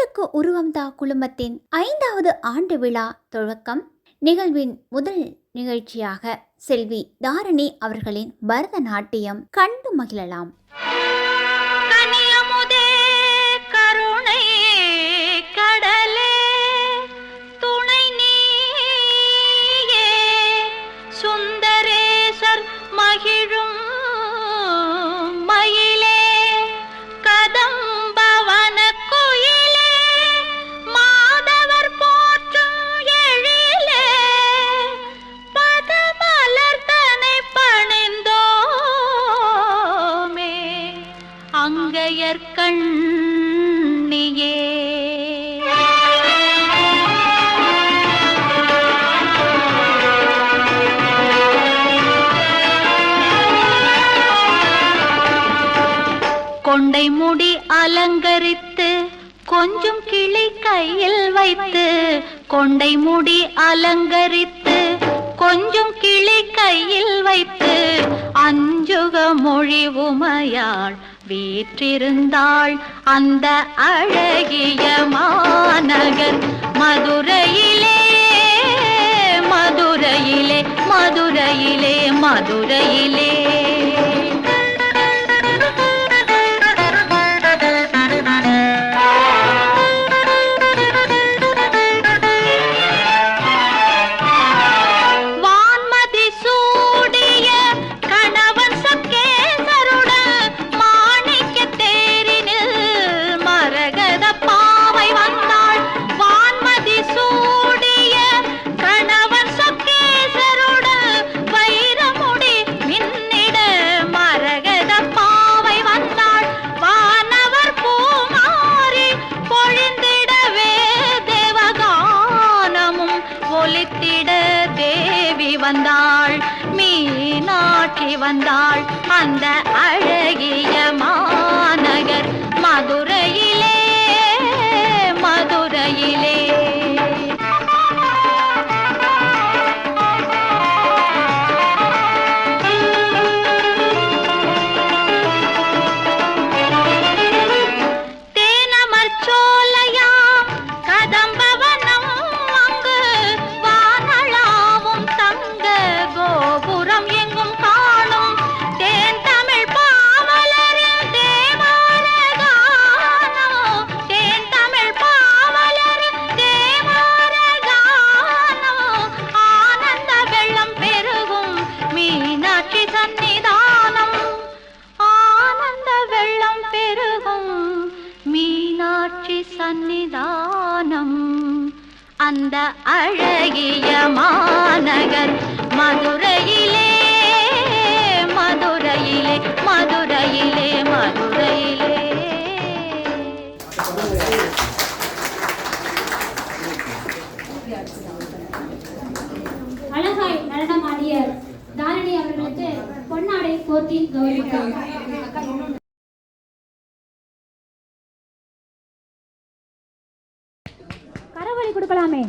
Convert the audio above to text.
தமிழுக்கு உருவம் தா குழுமத்தின் 5வது ஆண்டு விழா துவக்கம் நிகழ்வின் முதல் நிகழ்ச்சியாக செல்வி தாரணி அவர்களின் பரதநாட்டியம் கண்டு மகிழலாம். கொண்டை முடி அலங்கரித்து கொஞ்சம் கிளி கையில் வைத்து, கொண்டை முடி அலங்கரித்து கொஞ்சம் கிளி கையில் வைத்து, அஞ்சுக மொழி உமையாள் வீற்றிருந்தாள் அந்த அழகிய மாநகர் மதுரையிலே, மதுரையிலே, மதுரையிலே, மதுரையிலே. வந்தாள் மீனாட்சி வந்தாள் அந்த அழகிய மாநகர் மதுரையிலே, மதுரையிலே. சன்னிதானம் அந்த அழகிய மாநகர் மதுரையிலே, மதுரையிலே, மதுரையிலே, மதுரையிலே. அழகாய் நடனமாடிய தாரணி அவர்களுக்கு பொன்னாடை போர்த்தி கௌரவித்தார். கரவொலி கொடுக்கலாமே.